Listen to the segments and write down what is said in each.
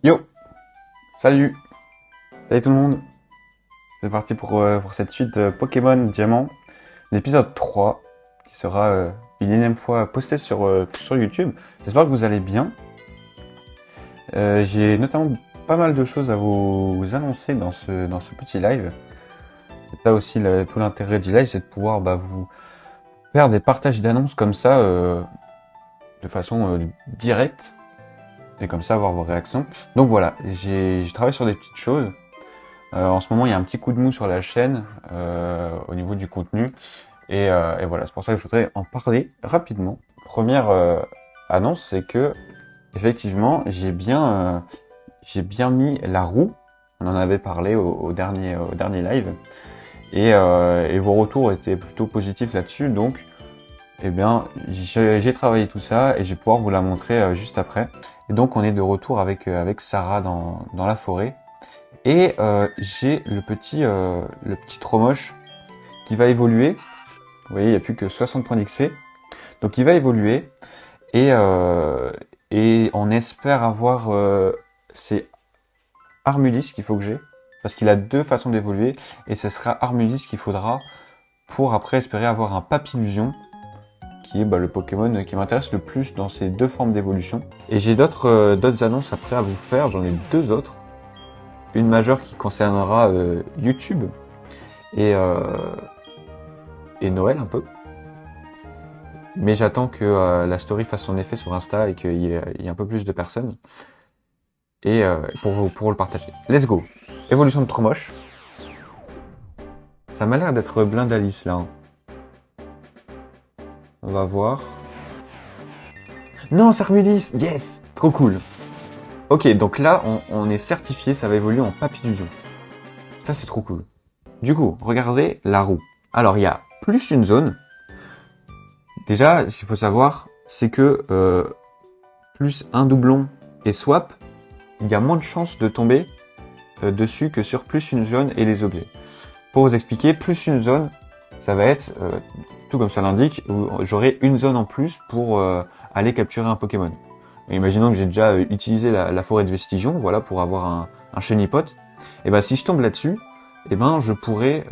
Yo, salut, salut tout le monde. C'est parti pour cette suite Pokémon Diamant, l'épisode 3, qui sera une énième fois posté sur YouTube. J'espère que vous allez bien. J'ai notamment pas mal de choses à vous annoncer dans ce petit live. C'est là aussi tout l'intérêt du live, c'est de pouvoir vous faire des partages d'annonces comme ça, de façon directe, et comme ça avoir vos réactions. Donc voilà, j'ai travaillé sur des petites choses. En ce moment, il y a un petit coup de mou sur la chaîne au niveau du contenu. Et voilà, c'est pour ça que je voudrais en parler rapidement. Première annonce, c'est que effectivement, j'ai bien mis la roue. On en avait parlé au dernier live. Et vos retours étaient plutôt positifs là-dessus. Donc, eh bien, j'ai travaillé tout ça et je vais pouvoir vous la montrer juste après. Et donc, on est de retour avec Sarah dans la forêt. Et j'ai le petit Tromoche qui va évoluer. Vous voyez, il n'y a plus que 60 points d'XP. Donc il va évoluer. Et on espère avoir... c'est Armulis qu'il faut que j'ai. Parce qu'il a deux façons d'évoluer. Et ce sera Armulis qu'il faudra pour après espérer avoir un Papillusion, qui est le Pokémon qui m'intéresse le plus dans ces deux formes d'évolution. Et j'ai d'autres annonces après à vous faire. J'en ai deux autres. Une majeure qui concernera YouTube et Noël un peu. Mais j'attends que la story fasse son effet sur Insta et qu'il y ait un peu plus de personnes. Et pour le partager. Let's go. Évolution de Tromoche. Ça m'a l'air d'être Blindalis là. On va voir. Non, c'est Armulis. Yes. Trop cool. Ok, donc là, on est certifié, ça va évoluer en Papillusion. Ça, c'est trop cool. Du coup, regardez la roue. Alors, il y a plus une zone. Déjà, ce qu'il faut savoir, c'est que plus un doublon et swap, il y a moins de chances de tomber dessus que sur plus une zone et les objets. Pour vous expliquer, plus une zone, ça va être, tout comme ça l'indique, j'aurai une zone en plus pour aller capturer un Pokémon. Et imaginons que j'ai déjà utilisé la forêt de Vestigion, voilà, pour avoir un Chenipot. Et ben si je tombe là-dessus, et ben je pourrais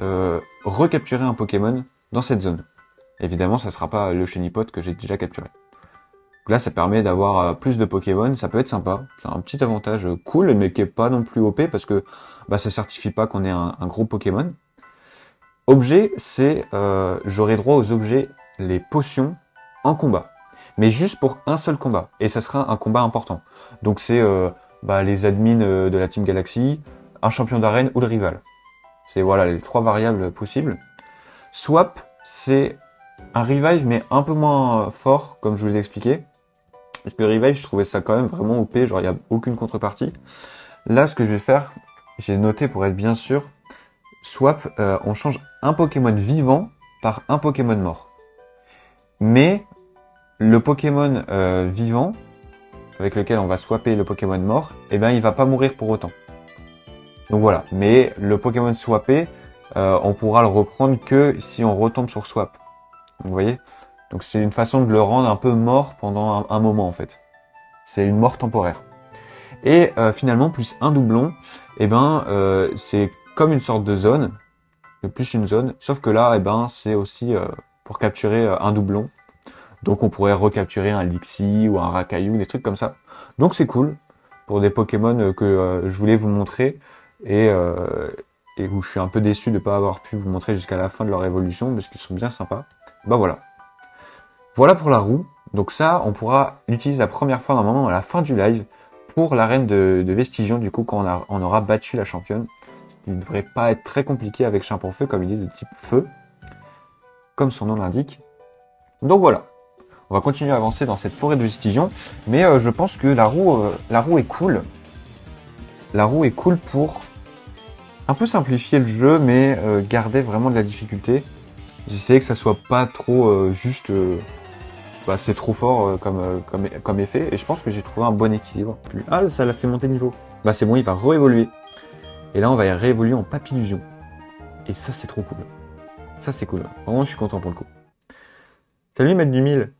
recapturer un Pokémon dans cette zone. Évidemment, ça sera pas le Chenipot que j'ai déjà capturé. Donc là, ça permet d'avoir plus de Pokémon, ça peut être sympa. C'est un petit avantage cool, mais qui est pas non plus OP parce que ça certifie pas qu'on ait un gros Pokémon. Objet, c'est j'aurai droit aux objets, les potions en combat, mais juste pour un seul combat, et ça sera un combat important. Donc c'est les admins de la Team Galaxy, un champion d'arène ou le rival. C'est voilà les trois variables possibles. Swap, c'est un revive mais un peu moins fort, comme je vous ai expliqué. Parce que revive, je trouvais ça quand même vraiment OP, genre il n'y a aucune contrepartie. Là, ce que je vais faire, j'ai noté pour être bien sûr, swap, on change un Pokémon vivant par un Pokémon mort. Mais le Pokémon vivant, avec lequel on va swapper le Pokémon mort, il va pas mourir pour autant. Donc voilà, mais le Pokémon swappé, on pourra le reprendre que si on retombe sur swap. Vous voyez ? Donc c'est une façon de le rendre un peu mort pendant un moment en fait. C'est une mort temporaire. Et finalement, plus un doublon, c'est comme une sorte de zone, plus une zone, sauf que là, c'est aussi pour capturer un doublon. Donc on pourrait recapturer un Lixie ou un Rakaillou, des trucs comme ça. Donc c'est cool pour des Pokémon que je voulais vous montrer et où je suis un peu déçu de ne pas avoir pu vous montrer jusqu'à la fin de leur évolution parce qu'ils sont bien sympas. Voilà. Voilà pour la roue. Donc ça, on pourra l'utiliser la première fois normalement à la fin du live pour l'arène de Vestigion, du coup quand on aura battu la championne. Il ne devrait pas être très compliqué avec Chien-pour-Feu comme il est de type feu, comme son nom l'indique. Donc voilà. On va continuer à avancer dans cette forêt de Vestigion, mais je pense que la roue est cool. La roue est cool pour un peu simplifier le jeu, mais garder vraiment de la difficulté. J'essayais que ça soit pas trop juste... c'est trop fort comme effet, et je pense que j'ai trouvé un bon équilibre. Ah, ça l'a fait monter de niveau. C'est bon, il va réévoluer. Et là, on va réévoluer en Papillusion. Et ça, c'est trop cool. Ça, c'est cool. Vraiment, je suis content pour le coup. Salut, maître du 1000.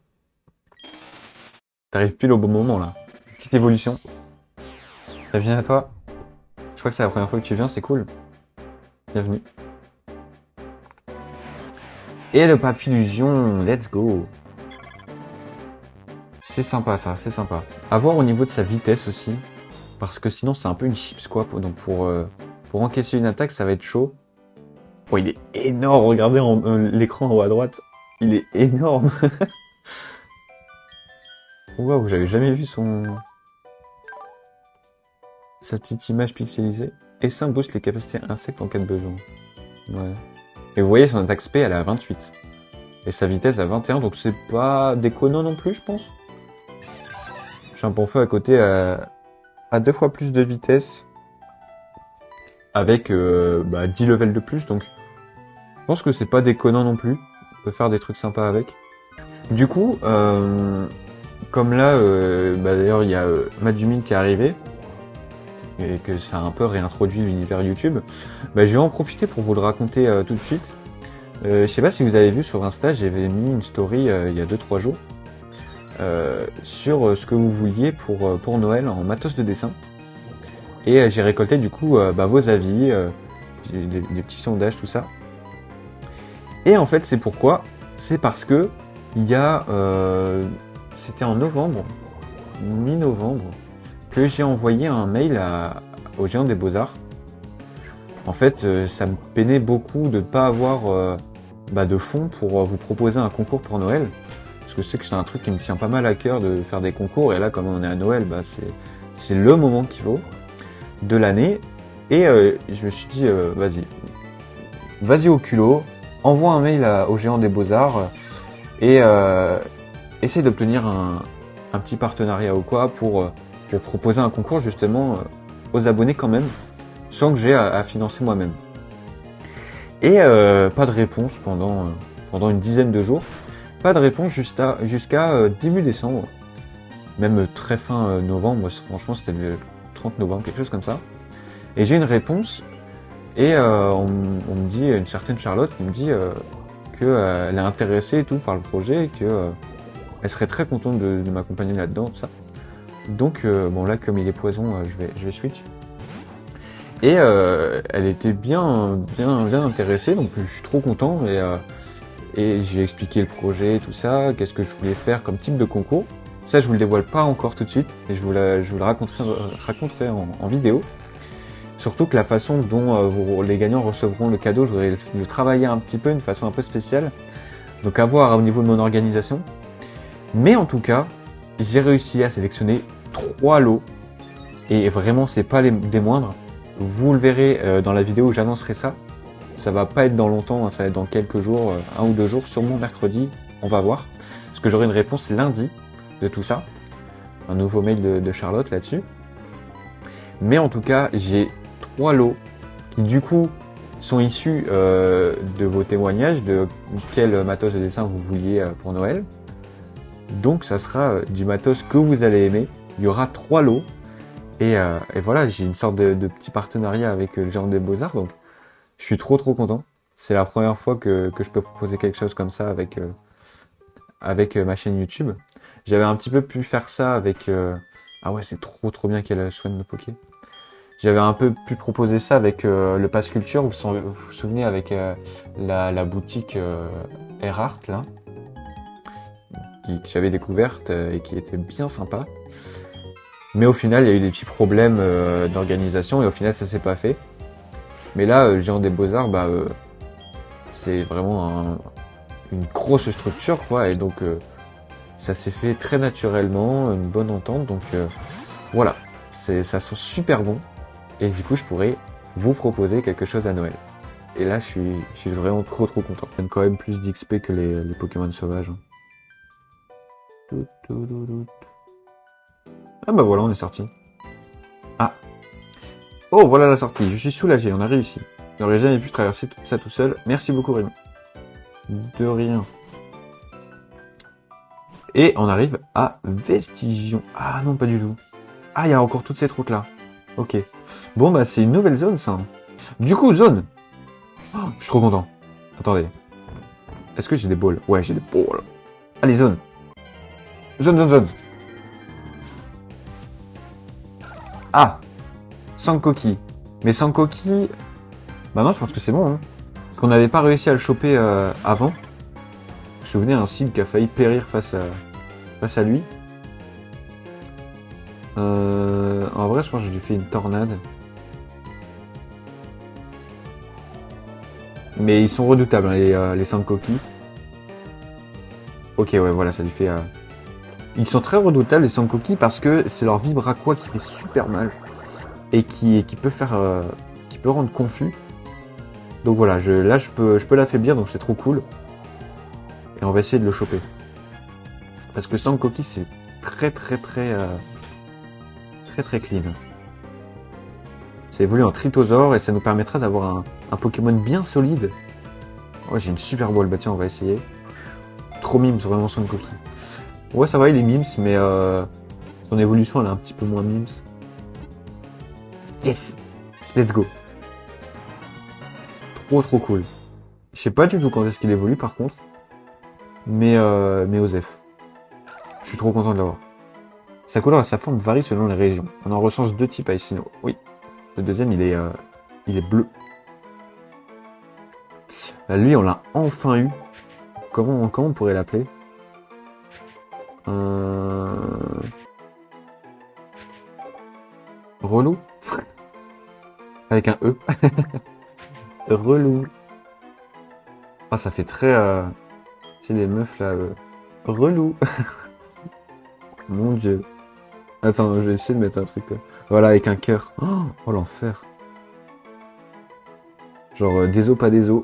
T'arrives pile au bon moment, là. Petite évolution. Bienvenue à toi. Je crois que c'est la première fois que tu viens, c'est cool. Bienvenue. Et le papillusion, let's go. C'est sympa ça, c'est sympa. À voir au niveau de sa vitesse aussi. Parce que sinon c'est un peu une chips quoi. Donc pour encaisser une attaque, ça va être chaud. Oh, il est énorme, regardez l'écran en haut à droite. Il est énorme. Waouh, j'avais jamais vu sa petite image pixelisée. Et ça booste les capacités insectes en cas de besoin. Ouais. Et vous voyez, son attaque SP, elle est à 28. Et sa vitesse à 21, donc c'est pas déconnant non plus, je pense. J'ai un Ponfeu à côté à 2 fois plus de vitesse. Avec 10 levels de plus, donc je pense que c'est pas déconnant non plus. On peut faire des trucs sympas avec. Du coup, comme là, d'ailleurs, il y a Madumin qui est arrivé. Et que ça a un peu réintroduit l'univers YouTube. Je vais en profiter pour vous le raconter tout de suite. Je sais pas si vous avez vu sur Insta, j'avais mis une story il y a 2-3 jours sur ce que vous vouliez pour Noël en matos de dessin. Et j'ai récolté du coup vos avis, des petits sondages, tout ça. Et en fait, c'est pourquoi? C'est parce que il y a... c'était en novembre, mi-novembre, que j'ai envoyé un mail au Géant des Beaux-Arts. En fait, ça me peinait beaucoup de ne pas avoir de fonds pour vous proposer un concours pour Noël. Parce que je sais que c'est un truc qui me tient pas mal à cœur de faire des concours. Et là, comme on est à Noël, c'est le moment qu'il faut de l'année. Et je me suis dit, vas-y au culot, envoie un mail au Géant des Beaux-Arts et essaye d'obtenir un petit partenariat ou quoi pour proposer un concours justement aux abonnés quand même, sans que j'ai à financer moi-même. Et pas de réponse pendant une dizaine de jours. Pas de réponse jusqu'à début décembre. Même très fin novembre, franchement c'était le 30 novembre, quelque chose comme ça. Et j'ai une réponse et on me dit, une certaine Charlotte me dit qu'elle est intéressée et tout par le projet et que elle serait très contente de m'accompagner là-dedans, tout ça. Donc bon là comme il est poison, je vais switch. Et elle était bien intéressée, donc je suis trop content et je lui ai expliqué le projet, tout ça, qu'est-ce que je voulais faire comme type de concours. Ça je vous le dévoile pas encore tout de suite et je vous le raconterai en vidéo. Surtout que la façon dont les gagnants recevront le cadeau, je voudrais le travailler un petit peu, une façon un peu spéciale. Donc à voir au niveau de mon organisation. Mais en tout cas, j'ai réussi à sélectionner 3 lots. Et vraiment, c'est pas des moindres. Vous le verrez dans la vidéo où j'annoncerai ça. Ça va pas être dans longtemps, hein, ça va être dans quelques jours, 1 ou 2 jours, sûrement mercredi, on va voir. Parce que j'aurai une réponse lundi de tout ça. Un nouveau mail de Charlotte là-dessus. Mais en tout cas, j'ai 3 lots qui du coup sont issus de vos témoignages, de quel matos de dessin vous vouliez pour Noël. Donc ça sera du matos que vous allez aimer. Il y aura 3 lots. Et voilà, j'ai une sorte de petit partenariat avec le Géant des Beaux-Arts, donc je suis trop content. C'est la première fois que je peux proposer quelque chose comme ça avec ma chaîne YouTube. J'avais un petit peu pu faire ça avec... Ah ouais, c'est trop bien qu'elle soigne le Poké. J'avais un peu pu proposer ça avec le Pass Culture, vous vous souvenez, avec la boutique Erhardt, là, que j'avais découverte et qui était bien sympa. Mais au final, il y a eu des petits problèmes d'organisation et au final, ça s'est pas fait. Mais là, le Géant des Beaux-Arts, c'est vraiment une grosse structure, quoi. Et donc, ça s'est fait très naturellement, une bonne entente. Donc, voilà, ça sent super bon. Et du coup, je pourrais vous proposer quelque chose à Noël. Et là, je suis vraiment trop content. Ça donne quand même plus d'XP que les Pokémon sauvages. Ah bah voilà, on est sorti. Ah. Oh, voilà la sortie. Je suis soulagé, on a réussi. Je n'aurais jamais pu traverser tout ça tout seul. Merci beaucoup, Rémi. De rien. Et on arrive à Vestigion. Ah non, pas du tout. Ah, il y a encore toute cette route-là. Ok. Bon, bah c'est une nouvelle zone, ça. Du coup, zone. Oh, je suis trop content. Attendez. Est-ce que j'ai des balls? Ouais, j'ai des balls. Allez, zone. Zone. Ah. Sankoki. Mais Sankoki... Bah non, je pense que c'est bon. Hein. Parce qu'on n'avait pas réussi à le choper avant. Vous vous souvenez, un Sid qui a failli périr face à lui. En vrai, je pense que j'ai dû faire une tornade. Mais ils sont redoutables, hein, les Sankoki. Ok, ouais, voilà, ça lui fait... Ils sont très redoutables, les Sankoki, parce que c'est leur Vibraqua qui fait super mal. Et qui peut faire... qui peut rendre confus. Donc voilà, là, je peux l'affaiblir, donc c'est trop cool. Et on va essayer de le choper. Parce que Sankoki, c'est très clean. Ça évolue en Tritosaure et ça nous permettra d'avoir un Pokémon bien solide. Ouais, j'ai une super boîte, bah tiens, on va essayer. Trop mimes, vraiment Sankoki. Ouais, ça va, il est mimes, mais son évolution, elle est un petit peu moins mimes. Yes! Let's go! Trop cool. Je sais pas du tout quand est-ce qu'il évolue, par contre. Mais Osef. Je suis trop content de l'avoir. Sa couleur et sa forme varient selon les régions. On en recense 2 types à Icino. Oui. Le deuxième, il est bleu. Là, lui, on l'a enfin eu. Comment on pourrait l'appeler? Relou? Avec un E. Relou. Ah, ça fait très... tu sais, les meufs, là... relou. Mon Dieu. Attends, je vais essayer de mettre un truc... Voilà, avec un cœur. Oh, l'enfer. Genre, des os, pas des os.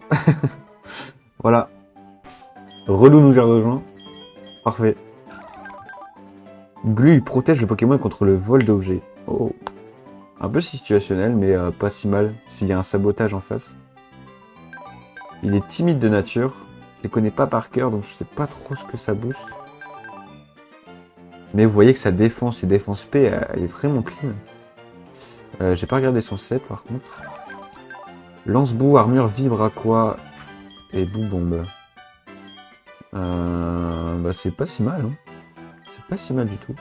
Voilà. Relou nous a rejoint. Parfait. Glu, il protège le Pokémon contre le vol d'objets. Oh. Un peu situationnel, mais pas si mal s'il y a un sabotage en face. Il est timide de nature. Je les connais pas par cœur, donc je sais pas trop ce que ça booste. Mais vous voyez que sa défense et défense P, elle est vraiment clean. J'ai pas regardé son set par contre. Lance-boue, armure, Vibraqua et boue-bombe. Bah c'est pas si mal, hein. C'est pas si mal du tout.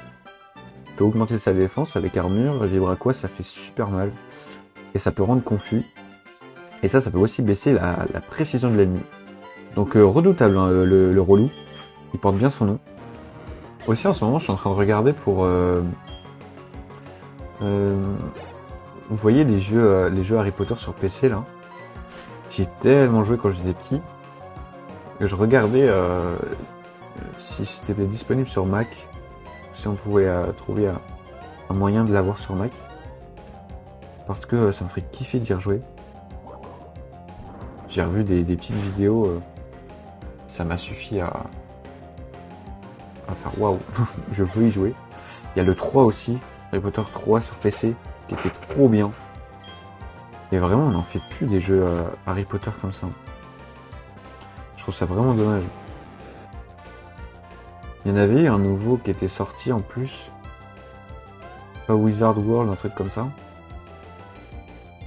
Il peut augmenter sa défense avec armure, Vibraqua ça fait super mal. Et ça peut rendre confus. Et ça peut aussi baisser la précision de l'ennemi. Donc redoutable, hein, le relou. Il porte bien son nom. Aussi en ce moment je suis en train de regarder pour... vous voyez les jeux Harry Potter sur PC là. J'ai tellement joué quand j'étais petit. Que je regardais si c'était disponible sur Mac. Si on pouvait trouver un moyen de l'avoir sur Mac. Parce que ça me ferait kiffer d'y rejouer. J'ai revu des petites vidéos. Ça m'a suffi à faire waouh, je veux y jouer. Il y a le 3 aussi, Harry Potter 3 sur PC, qui était trop bien. Et vraiment, on n'en fait plus des jeux Harry Potter comme ça. Je trouve ça vraiment dommage. Il y en avait un nouveau qui était sorti en plus. Pas Wizard World, un truc comme ça.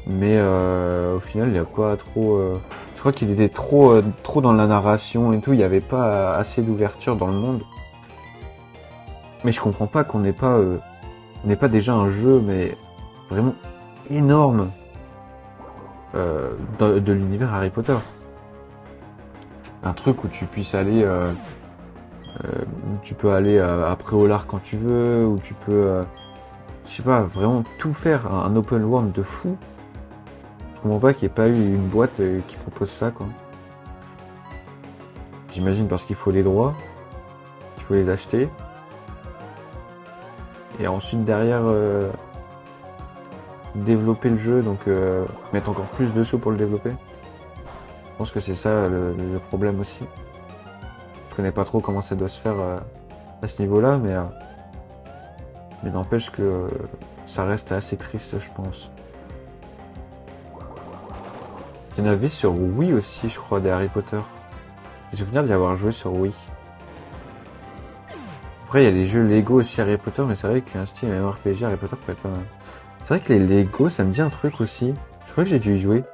Mais au final, il n'y a pas trop... Je crois qu'il était trop dans la narration et tout. Il n'y avait pas assez d'ouverture dans le monde. Mais je comprends pas qu'on n'ait pas... on n'ait pas déjà un jeu, mais vraiment énorme de l'univers Harry Potter. Un truc où tu puisses aller... tu peux aller à Préolard quand tu veux, ou tu peux... je sais pas, vraiment tout faire. Un open world de fou. Je comprends pas qu'il n'y ait pas eu une boîte qui propose ça, quoi. J'imagine parce qu'il faut les droits, qu'il faut les acheter. Et ensuite derrière développer le jeu, donc mettre encore plus de sous pour le développer. Je pense que c'est ça le problème aussi. Je connais pas trop comment ça doit se faire à ce niveau-là, mais n'empêche que ça reste assez triste, je pense. Il y en avait sur Wii aussi, je crois, des Harry Potter. J'ai souvenir d'y avoir joué sur Wii. Après, il y a des jeux Lego aussi Harry Potter, mais c'est vrai qu'un style MMORPG Harry Potter peut être pas mal. C'est vrai que les Lego, ça me dit un truc aussi. Je crois que j'ai dû y jouer.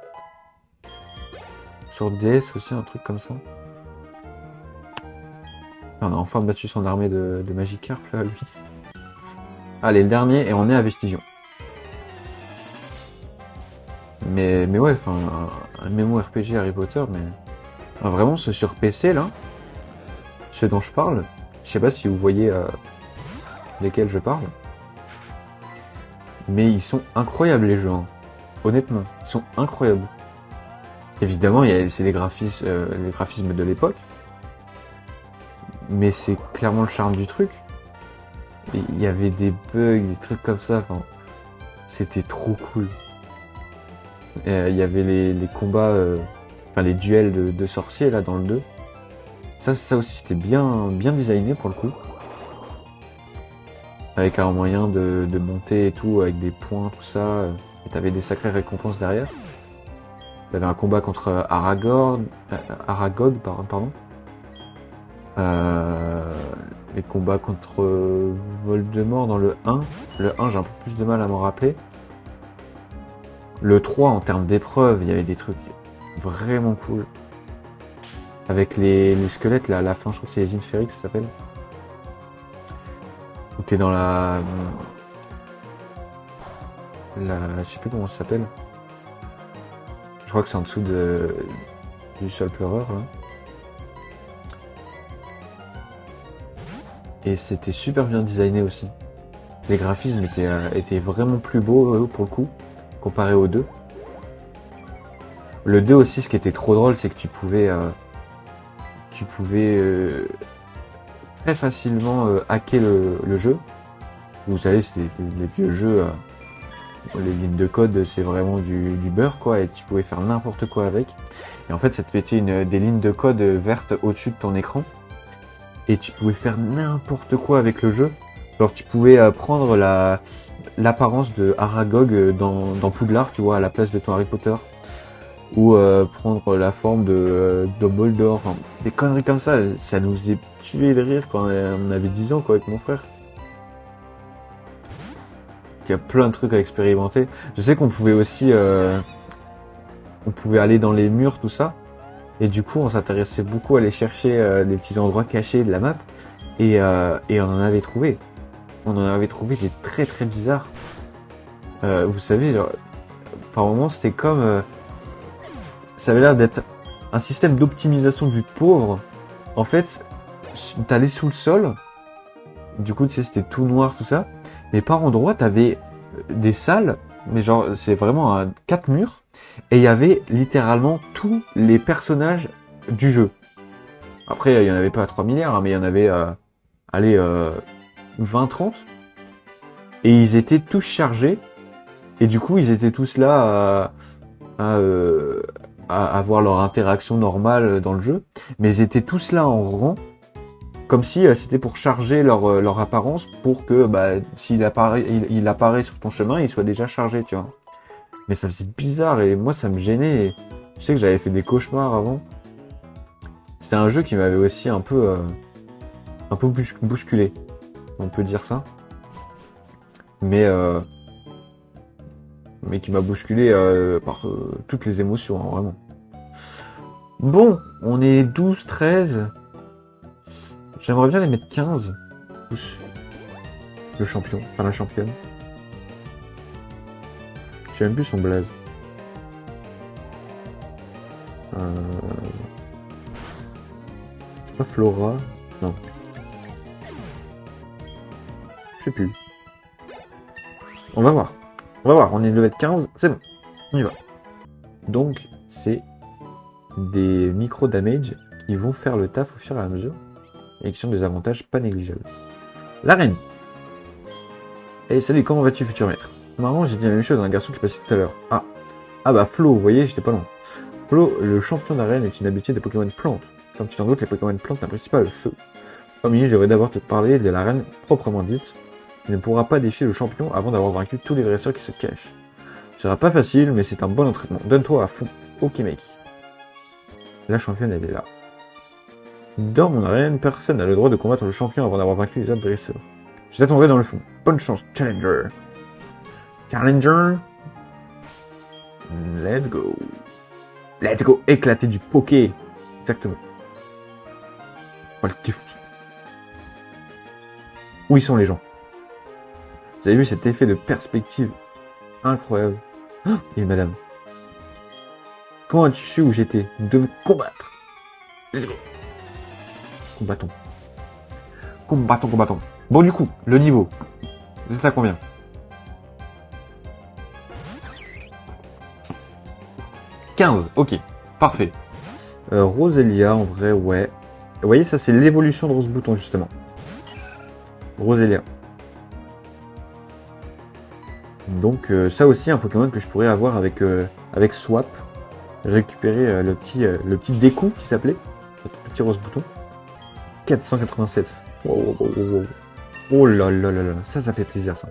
Sur DS aussi, un truc comme ça. On a enfin battu son armée de Magikarp, là, lui. Allez, le dernier, et on est à Vestigion. Mais ouais, enfin, un MMORPG Harry Potter, mais vraiment, ce sur PC là, ce dont je parle, je sais pas si vous voyez desquels je parle, mais ils sont incroyables les jeux, hein. Honnêtement, ils sont incroyables. Évidemment, c'est les graphismes de l'époque, mais c'est clairement le charme du truc. Et il y avait des bugs, des trucs comme ça, enfin, c'était trop cool. Il y avait les combats, enfin les duels de sorciers là dans le 2. Ça aussi c'était bien designé pour le coup. Avec un moyen de monter et tout, avec des points, tout ça. Et t'avais des sacrées récompenses derrière. T'avais un combat contre Aragog, pardon. Les combats contre Voldemort dans le 1. Le 1, j'ai un peu plus de mal à m'en rappeler. Le 3, en termes d'épreuves, il y avait des trucs vraiment cool. Avec les squelettes, là, à la fin, je crois que c'est les Inférix, ça s'appelle. Où t'es dans je sais plus comment ça s'appelle. Je crois que c'est en dessous du sol pleureur, là. Et c'était super bien designé aussi. Les graphismes étaient vraiment plus beaux, pour le coup, comparé aux deux. Le 2 aussi, ce qui était trop drôle, c'est que tu pouvais très facilement hacker le jeu. Vous savez, c'est les vieux jeux, les lignes de code, c'est vraiment du beurre, quoi, et tu pouvais faire n'importe quoi avec. Et en fait, ça te mettait des lignes de code vertes au-dessus de ton écran, et tu pouvais faire n'importe quoi avec le jeu. Alors, tu pouvais prendre l'apparence de Aragog dans Poudlard, tu vois, à la place de ton Harry Potter. Ou prendre la forme de Dumbledore, enfin, des conneries comme ça nous est tué de rire quand on avait 10 ans, quoi, avec mon frère. Il y a plein de trucs à expérimenter. Je sais qu'on pouvait aussi, on pouvait aller dans les murs, tout ça, et du coup on s'intéressait beaucoup à aller chercher des petits endroits cachés de la map, et on en avait trouvé. On en avait trouvé des très très bizarres. Vous savez, genre, par moments c'était comme... ça avait l'air d'être un système d'optimisation du pauvre. En fait, t'allais sous le sol, du coup, tu sais, c'était tout noir, tout ça, mais par endroits, t'avais des salles, mais genre, c'est vraiment 4 murs, et il y avait littéralement tous les personnages du jeu. Après, il y en avait pas 3 milliards, hein, mais il y en avait, allez, 20-30, et ils étaient tous chargés, et du coup, ils étaient tous là à avoir leur interaction normale dans le jeu, mais ils étaient tous là en rang, comme si c'était pour charger leur apparence, pour que s'il il apparaît sur ton chemin, il soit déjà chargé, tu vois. Mais ça faisait bizarre et moi ça me gênait. Et je sais que j'avais fait des cauchemars avant. C'était un jeu qui m'avait aussi un peu bousculé, on peut dire ça. Mais qui m'a bousculé par toutes les émotions, hein, vraiment. Bon, on est 12, 13. J'aimerais bien les mettre 15. Le champion, enfin la championne. J'ai même plus son blaze. C'est pas Flora? Non. Je sais plus. On va voir. On va voir, on est level 15, c'est bon. On y va. Donc, c'est des micro-damage qui vont faire le taf au fur et à mesure et qui sont des avantages pas négligeables. L'arène. Eh salut, comment vas-tu, futur maître? Marrant, j'ai dit la même chose à un garçon qui passait tout à l'heure. Ah bah Flo, vous voyez, j'étais pas loin. Flo, le champion d'arène est une habitude des Pokémon plantes. Comme tu t'en doutes, les Pokémon plantes n'apprécient pas le feu. En milieu, je devrais d'abord te parler de l'arène proprement dite. Tu ne pourras pas défier le champion avant d'avoir vaincu tous les dresseurs qui se cachent. Ce sera pas facile, mais c'est un bon entraînement. Donne-toi à fond. Ok mec. La championne, elle est là. Dans mon arène, personne n'a le droit de combattre le champion avant d'avoir vaincu les autres dresseurs. Je t'attendrai dans le fond. Bonne chance, Challenger. Challenger. Let's go. Let's go. Éclater du poké. Exactement. On va le défoncer. Où ils sont les gens? Vous avez vu cet effet de perspective incroyable? Oh, et une madame. Comment as-tu su où j'étais? Nous devons combattre. Let's go. Combattons. Combattons, combattons. Bon, du coup, le niveau. Vous êtes à combien? 15, ok. Parfait. Roselia, en vrai, ouais. Vous voyez, ça, c'est l'évolution de Rose Bouton, justement. Roselia. Donc, ça aussi, un Pokémon que je pourrais avoir avec, avec Swap. Récupérer le petit Deku qui s'appelait. Le petit Rose Bouton. 487. Wow, wow, wow, wow. Oh là là là là. Ça fait plaisir, ça.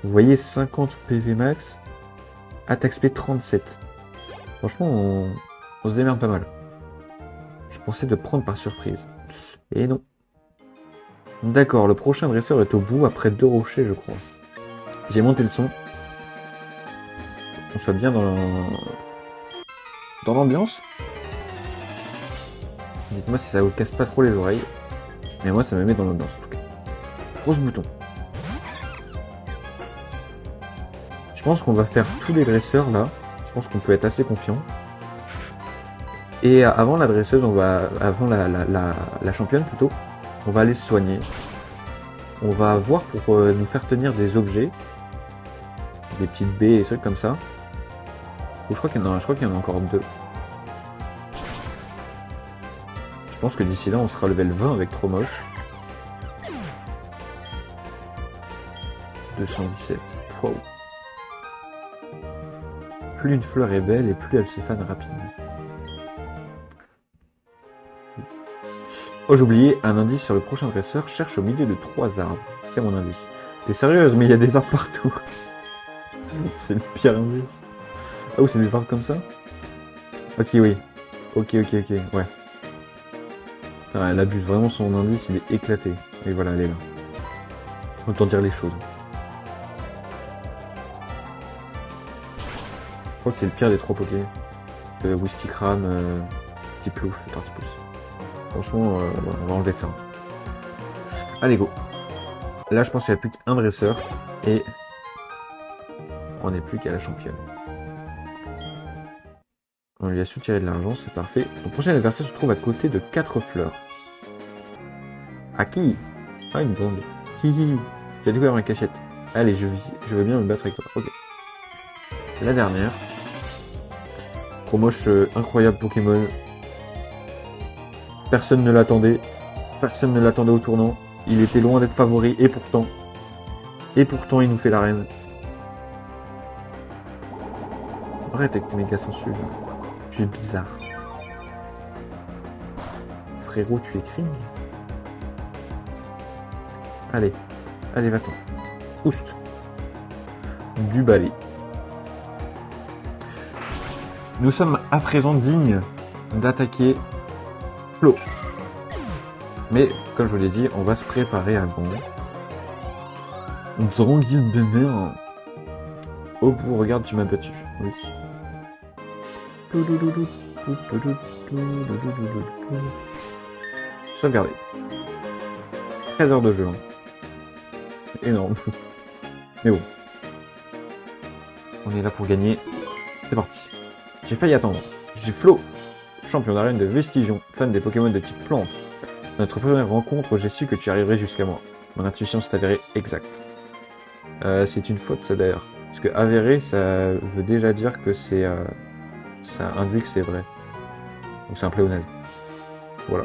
Vous voyez, 50 PV max. Attaque SP 37. Franchement, on se démerde pas mal. Je pensais de prendre par surprise. Et non. D'accord, le prochain dresseur est au bout après 2 rochers, je crois. J'ai monté le son. On soit bien dans l'ambiance. Dites-moi si ça vous casse pas trop les oreilles. Mais moi, ça me met dans l'ambiance, en tout cas. Rose Bouton. Je pense qu'on va faire tous les dresseurs, là. Je pense qu'on peut être assez confiant. Et avant la dresseuse, avant la championne, plutôt, on va aller se soigner. On va voir pour nous faire tenir des objets. Des petites baies et des trucs comme ça. Ou je crois qu'il y en a encore 2. Je pense que d'ici là, on sera level 20 avec trop moche. 217. Wow. Plus une fleur est belle et plus elle se fane rapidement. Oh, j'ai oublié un indice sur le prochain dresseur. Cherche au milieu de 3 arbres. C'était mon indice. T'es sérieuse, mais il y a des arbres partout. C'est le pire indice. Ah oui, c'est des arbres comme ça? Ok, oui. Ok, ouais. Putain, elle abuse vraiment, son indice, il est éclaté. Et voilà, elle est là. Autant dire les choses. Je crois que c'est le pire des 3 Poké. Wistikram, Tiplouf et Tartipousse. Franchement, on va enlever ça. Allez, go. Là, je pense qu'il n'y a plus qu'un dresseur. Et on n'est plus qu'à la championne. On lui a soutiré de l'argent, c'est parfait. Le prochain adversaire se trouve à côté de 4 fleurs. À qui? Ah, une blonde. Hihi. J'ai découvert ma cachette. Allez, je veux bien me battre avec toi. Ok. La dernière. Promoche, incroyable Pokémon. Personne ne l'attendait. Personne ne l'attendait au tournant. Il était loin d'être favori, et pourtant, il nous fait la reine. Arrête avec tes méga sensuels. Tu es bizarre. Frérot, tu es crime. Allez, va-t'en. Oust. Du balai. Nous sommes à présent dignes d'attaquer Flo. Mais, comme je vous l'ai dit, on va se préparer avant. Tranquille bébé. Oh, regarde, tu m'as battu. Oui. Sauvegarder. 13 heures de jeu. Hein. Énorme. Mais bon. On est là pour gagner. C'est parti. J'ai failli attendre. Je suis Flo, champion d'arène de Vestigion, fan des Pokémon de type plante. Dans notre première rencontre, j'ai su que tu arriverais jusqu'à moi. Mon intuition s'est avérée exacte. C'est une faute, ça d'ailleurs. Parce que avéré, ça veut déjà dire que c'est... ça induit que c'est vrai. Donc c'est un pléonasme. Voilà.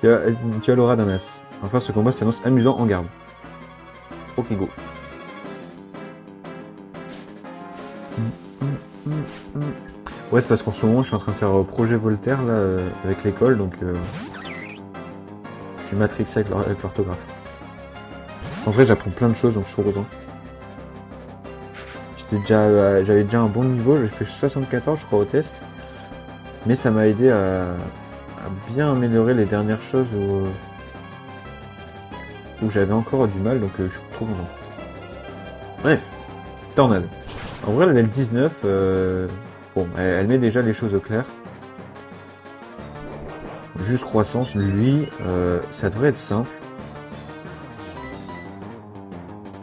Tu as l'aura d'un as. Enfin, ce combat s'annonce amusant en garde. Ok, go. Ouais, c'est parce qu'en ce moment, je suis en train de faire projet Voltaire, là, avec l'école, donc... je suis matrixé avec l'orthographe. En vrai, j'apprends plein de choses, donc je suis trop content. J'avais déjà un bon niveau, j'ai fait 74, je crois, au test. Mais ça m'a aidé à bien améliorer les dernières choses où j'avais encore du mal, donc je suis trop content. Bref, Tornade. En vrai, level 19, bon, elle met déjà les choses au clair. Juste croissance, lui, ça devrait être simple.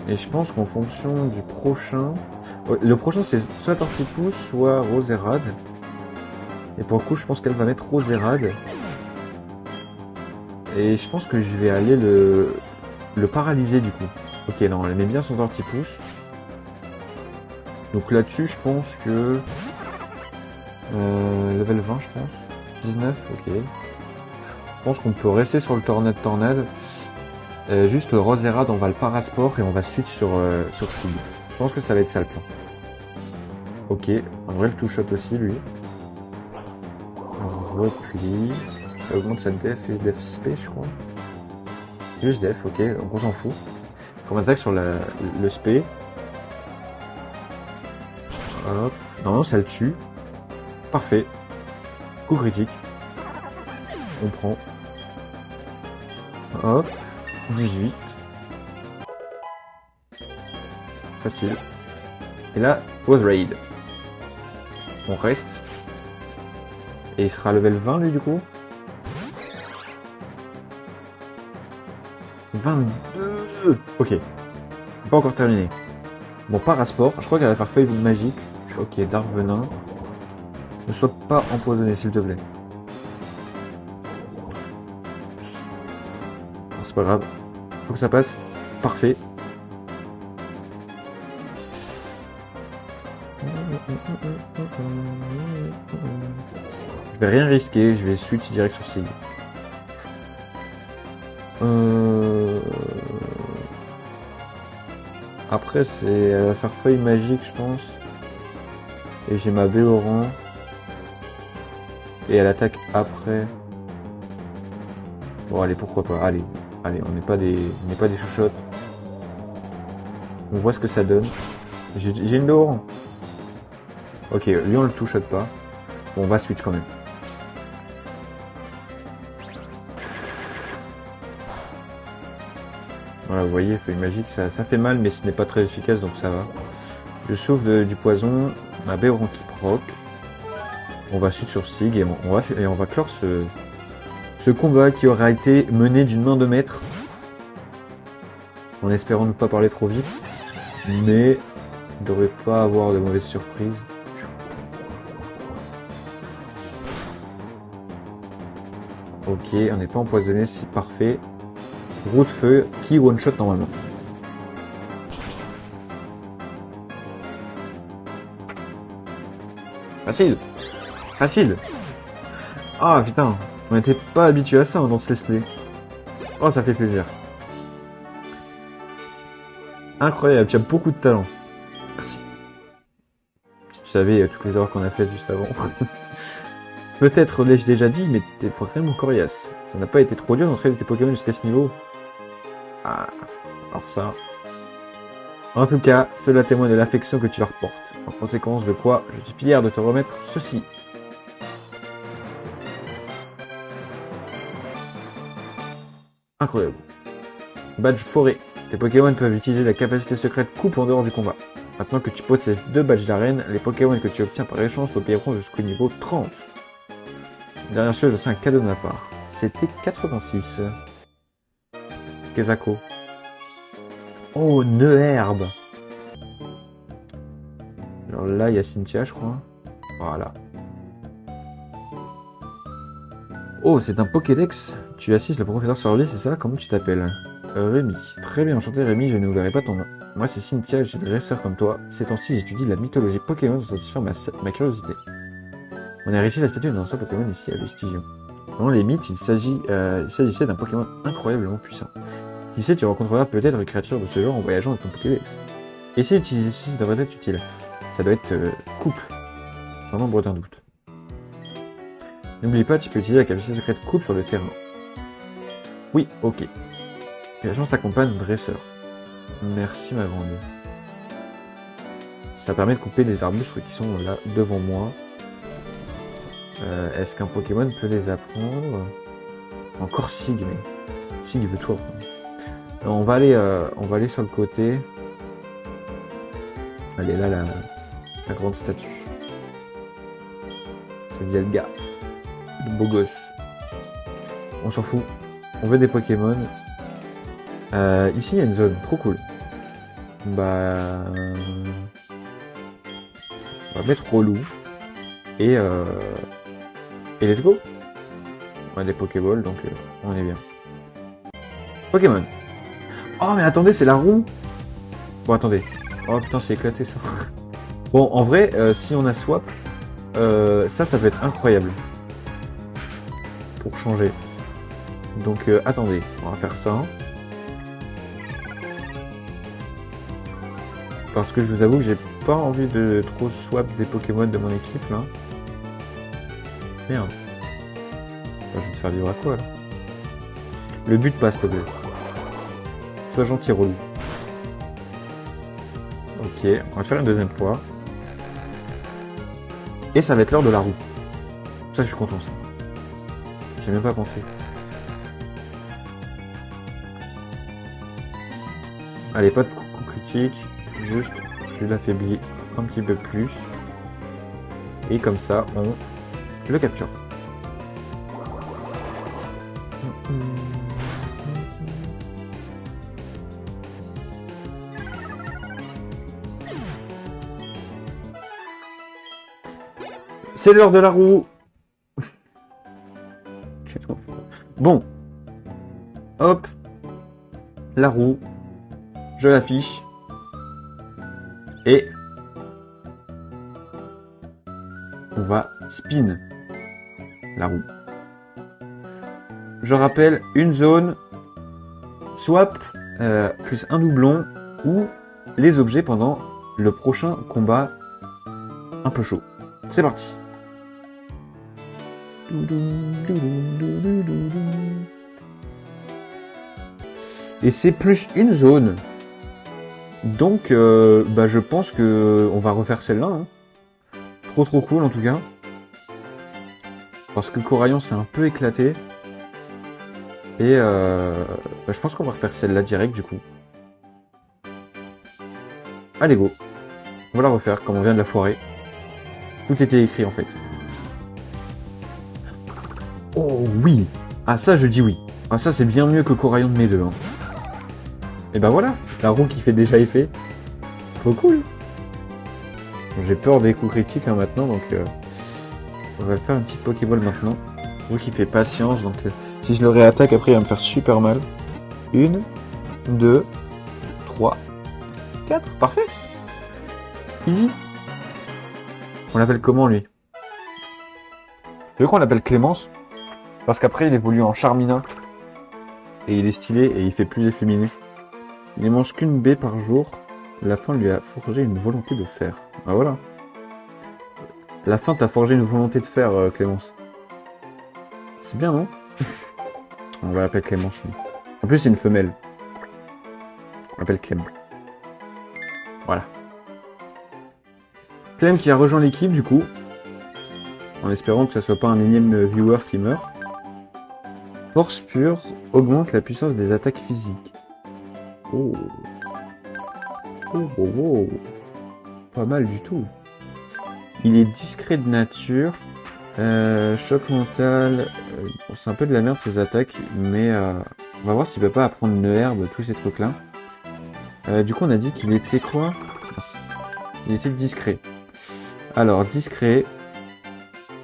Et Et je pense qu'en fonction du prochain... Ouais, le prochain, c'est soit Tortipousse, soit Roserade. Et pour le coup, je pense qu'elle va mettre Roserade. Et je pense que je vais aller le paralyser, du coup. Ok, non, elle met bien son Tortipousse. Donc là-dessus, je pense que... level 20, je pense. 19, ok. Je pense qu'on peut rester sur le Tornade. Juste le Roserade, on va le Parasport et on va switch sur Sig. Je pense que ça va être ça le plan. Ok, en vrai le Two-Shot aussi, lui. Repli. Ça augmente sa def et def spé, je crois. Juste def, ok, donc on s'en fout. On attaque sur le spé. Hop. Non, ça le tue. Parfait. Coup critique. On prend. Hop. 18. Facile. Et là, pause raid. On reste. Et il sera level 20 lui du coup. 22. Ok. Pas encore terminé. Bon, Parasport. Je crois qu'elle va faire feuille magique. Ok, Darvenin. Ne sois pas empoisonné s'il te plaît. Bon, c'est pas grave. Faut que ça passe. Parfait. Je vais rien risquer, je vais switch direct sur Sig. Après, elle va faire feuille magique, je pense. Et j'ai ma Béoran. Et elle attaque après. Bon, allez, pourquoi pas. Allez, on n'est pas des chouchottes. On voit ce que ça donne. J'ai une Béoran. Ok, lui on le touche pas. Bon, on va switch quand même. Voilà, vous voyez, feuille magique, ça fait mal, mais ce n'est pas très efficace, donc ça va. Je souffle du poison, ma Béoran qui proc. On va switch sur Sig et on va clore ce combat qui aura été mené d'une main de maître. En espérant ne pas parler trop vite. Mais il ne devrait pas avoir de mauvaises surprises. Ok, on n'est pas empoisonné, c'est parfait. Gros de feu qui one-shot normalement. Facile. Facile. Ah putain, on n'était pas habitué à ça dans ce let's play. Oh, ça fait plaisir. Incroyable, tu as beaucoup de talent. Merci. Si tu savais toutes les erreurs qu'on a faites juste avant. Peut-être l'ai-je déjà dit, mais t'es vraiment coriace. Ça n'a pas été trop dur d'entraîner tes Pokémon jusqu'à ce niveau. Ah, alors ça... En tout cas, cela témoigne de l'affection que tu leur portes. En conséquence de quoi, je suis fier de te remettre ceci. Incroyable. Badge forêt. Tes Pokémon peuvent utiliser la capacité secrète coupe en dehors du combat. Maintenant que tu possèdes 2 badges d'arène, les Pokémon que tu obtiens par échange t'obéiront jusqu'au niveau 30. Dernière chose, c'est un cadeau de ma part. C'était 86. Kezako. Oh, Neuherbe. Alors là, il y a Cynthia, je crois. Voilà. Oh, c'est un Pokédex. Tu assistes le professeur Sorlier, c'est ça? Comment tu t'appelles? Rémi. Très bien enchanté, Rémi, je n'oublierai pas ton nom. Moi, c'est Cynthia, je suis dresseur comme toi. Ces temps-ci, j'étudie la mythologie Pokémon pour satisfaire ma curiosité. On a réussi la statue d'un ancien Pokémon ici à Vestigion. Dans les mythes, il s'agissait d'un Pokémon incroyablement puissant. Qui sait, tu rencontreras peut-être une créature de ce genre en voyageant avec ton Pokédex. Essaye d'utiliser ceci, ça devrait être utile. Ça doit être coupe. Sans nombre d'un doute. N'oublie pas, tu peux utiliser la capacité secrète coupe sur le terrain. Oui, ok. Et la chance t'accompagne, dresseur. Merci ma grande. Ça permet de couper des arbustes qui sont là devant moi. Est-ce qu'un Pokémon peut les apprendre? Encore Sig, mais Sig il veut tout apprendre. Alors, on va aller sur le côté. Elle est là la grande statue. C'est Dialga. Le beau gosse. On s'en fout. On veut des Pokémon. Ici il y a une zone, trop cool. Bah... On va mettre relou. Et let's go. On a des Pokéballs, donc on est bien. Pokémon. Oh, mais attendez, c'est la roue. Bon, attendez. Oh putain, c'est éclaté ça. Bon, en vrai, si on a swap, ça peut être incroyable. Pour changer. Donc, attendez, on va faire ça. Parce que je vous avoue que j'ai pas envie de trop swap des Pokémon de mon équipe, là. Merde. Enfin, je vais te faire vivre à quoi, là? Le but passe, s'il te plaît. Sois gentil, relou. Ok, on va le faire une deuxième fois. Et ça va être l'heure de la roue. Ça, je suis content, ça. J'ai même pas pensé. Allez, pas de coup critique. Juste, je l'affaiblis un petit peu plus. Et comme ça, on le capture. C'est l'heure de la roue. Bon. Hop. La roue. Je l'affiche. Et on va spin la roue. Je rappelle, une zone, swap, plus un doublon, ou les objets pendant le prochain combat un peu chaud. C'est parti. Et c'est plus une zone. Donc, je pense que on va refaire celle-là. Hein. Trop cool en tout cas. Parce que Coraillon s'est un peu éclaté. Et je pense qu'on va refaire celle-là direct du coup. Allez go. On va la refaire comme on vient de la foirer. Tout était écrit en fait. Oh oui. Ah ça je dis oui. Ah ça c'est bien mieux que Coraillon de mes deux. Hein. Et ben voilà, la roue qui fait déjà effet. Trop cool. J'ai peur des coups critiques hein, maintenant, donc on va faire une petite Pokéball maintenant. Roue qui fait patience, donc si je le réattaque après il va me faire super mal. 1, 2, 3, 4, parfait. Easy. On l'appelle comment lui? Tu veux qu'on l'appelle Clémence? Parce qu'après il évolue en Charmina. Et il est stylé et il fait plus efféminé. Il ne mange qu'une baie par jour. La faim lui a forgé une volonté de faire. Ah voilà. La faim t'a forgé une volonté de faire, Clémence. C'est bien, non? On va l'appeler Clémence. Lui. En plus, c'est une femelle. On l'appelle Clem. Voilà. Clem qui a rejoint l'équipe, du coup. En espérant que ça soit pas un énième viewer qui meurt. Force pure augmente la puissance des attaques physiques. Oh. Oh. Pas mal du tout. Il est discret de nature. Choc mental. C'est un peu de la merde ces attaques. Mais on va voir s'il peut pas apprendre une herbe, tous ces trucs là. Du coup on a dit qu'il était quoi? Il était discret. Alors discret.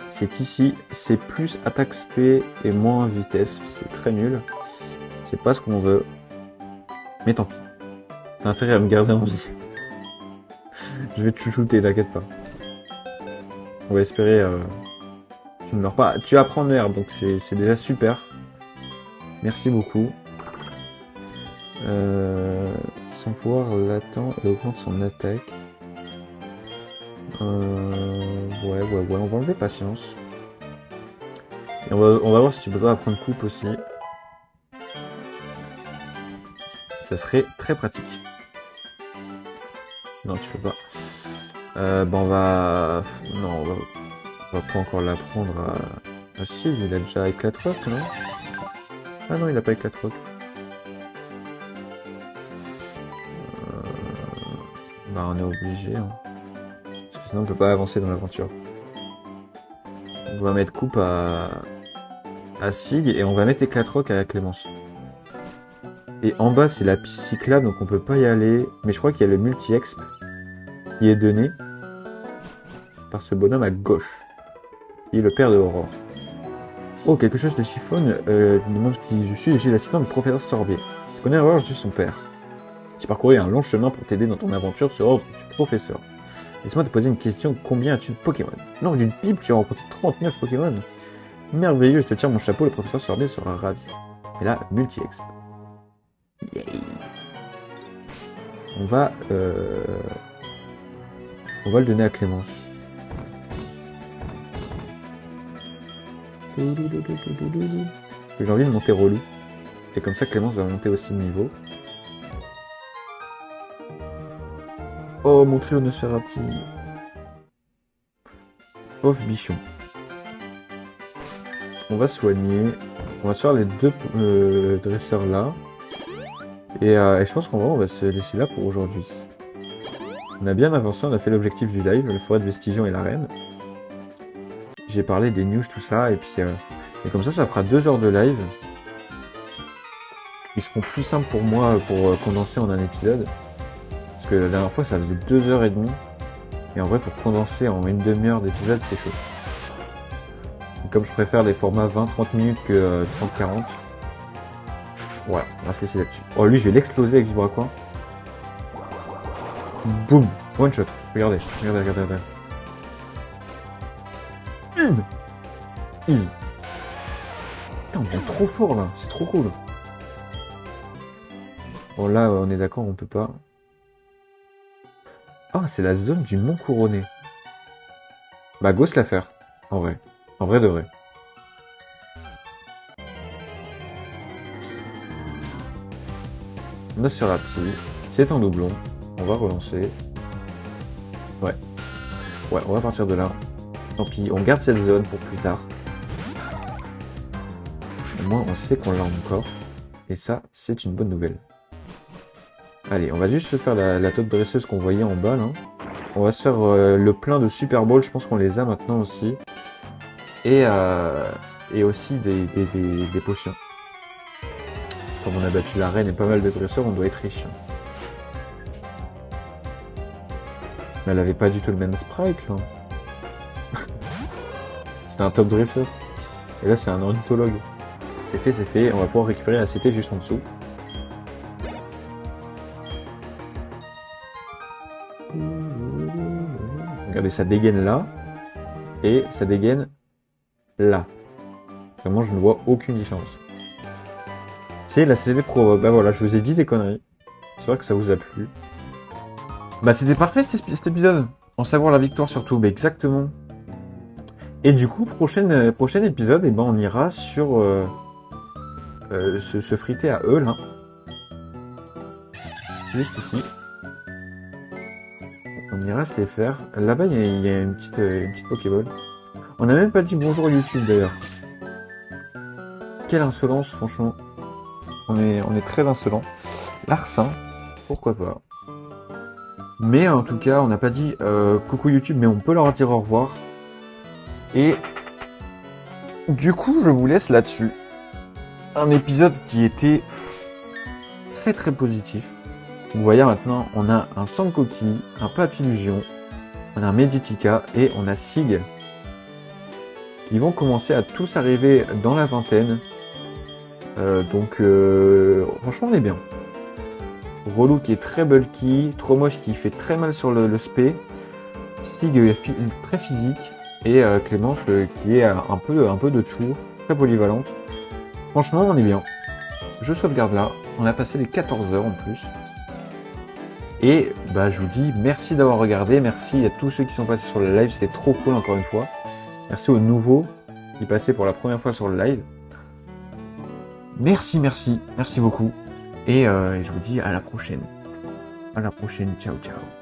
C'est ici. C'est plus attaque spé et moins vitesse. C'est très nul. C'est pas ce qu'on veut. Mais tant pis. T'as intérêt à me garder en vie. Je vais te chouchouter, t'inquiète pas. On va espérer... Tu ne meurs pas. Tu apprends en herbe, donc c'est déjà super. Merci beaucoup. Son pouvoir l'attend et augmente son attaque. Ouais. On va enlever patience. Et on va voir si tu peux pas apprendre coupe aussi. Ça serait très pratique. Non, tu peux pas. On va... Non, on va pas encore l'apprendre à... Ah si, il a déjà éclate-roc, non? Ah non, il a pas éclate-roc. On est obligé. Hein. Parce que sinon, on peut pas avancer dans l'aventure. On va mettre coupe à Sig et on va mettre éclate-roc à Clémence. Et en bas, c'est la piste cyclable, donc on peut pas y aller. Mais je crois qu'il y a le multi-exp qui est donné par ce bonhomme à gauche. Qui est le père de Aurore. Oh, quelque chose de chiffonne. Il demande qui je suis l'assistant du professeur Sorbier. Je connais Aurore, je suis son père. J'ai parcouru un long chemin pour t'aider dans ton aventure sur ordre du professeur. Laisse-moi te poser une question. Combien as-tu de Pokémon? Lors d'une pipe, tu as rencontré 39 Pokémon. Merveilleux, je te tire mon chapeau, le professeur Sorbier sera ravi. Et là, multi-exp. Yay. On va le donner à Clémence. J'ai envie de monter relou. Et comme ça, Clémence va monter aussi de niveau. Oh, mon Trionocerapti. Pauvre bichon. On va soigner. On va se faire les deux dresseurs là. Et je pense qu'on va se laisser là pour aujourd'hui. On a bien avancé, on a fait l'objectif du live, le forêt de Vestigion et l'arène. J'ai parlé des news, tout ça, et puis et comme ça fera 2 heures de live. Ils seront plus simples pour moi pour condenser en un épisode. Parce que la dernière fois, ça faisait 2h30. Et en vrai, pour condenser en une demi-heure d'épisode, c'est chaud. Et comme je préfère les formats 20-30 minutes que 30-40. Voilà, on va se laisser là-dessus. Oh, lui, je vais l'exploser avec Vibracoin. Boum, one shot. Regardez. Easy. Putain, on devient trop fort là, c'est trop cool. Bon là, on est d'accord, on peut pas. Ah, c'est la zone du Mont Couronné. Bah, go se la faire, en vrai. En vrai de vrai. Nosferatu, c'est un doublon. On va relancer. Ouais, on va partir de là. Tant pis, on garde cette zone pour plus tard. Au moins, on sait qu'on l'a encore. Et ça, c'est une bonne nouvelle. Allez, on va juste se faire la taupe dresseuse qu'on voyait en bas, là. On va se faire le plein de Super Ball, je pense qu'on les a maintenant aussi. Et aussi des potions. Comme on a battu la reine et pas mal de dresseurs, on doit être riche. Mais elle avait pas du tout le même sprite, là. C'était un top dresseur. Et là, c'est un ornithologue. C'est fait. On va pouvoir récupérer la CT juste en dessous. Regardez, ça dégaine là. Et ça dégaine là. Vraiment, je ne vois aucune différence. C'est la CT Pro. Bah voilà, je vous ai dit des conneries. J'espère que ça vous a plu. Bah c'était parfait cet épisode. En savoir la victoire surtout. Bah exactement. Et du coup, prochain épisode, et ben on ira sur se friter à eux là. Juste ici. On ira se les faire. Là-bas, il y a une petite Pokéball. On n'a même pas dit bonjour YouTube d'ailleurs. Quelle insolence, franchement. On est très insolent. Larcin, pourquoi pas. Mais en tout cas, on n'a pas dit coucou YouTube, mais on peut leur dire au revoir. Et du coup, je vous laisse là-dessus. Un épisode qui était très très positif. Vous voyez maintenant, on a un Sankoki, un Papillusion, on a un Meditica et on a Sig. Qui vont commencer à tous arriver dans la vingtaine. Donc franchement on est bien. Relou qui est très bulky, trop moche qui fait très mal sur le spé. Sig très physique. Et Clémence qui est un peu de tout, très polyvalente. Franchement on est bien. Je sauvegarde là. On a passé les 14 heures en plus. Et bah je vous dis merci d'avoir regardé, merci à tous ceux qui sont passés sur le live, c'était trop cool encore une fois. Merci aux nouveaux qui passaient pour la première fois sur le live. Merci beaucoup. Et je vous dis à la prochaine. Ciao ciao.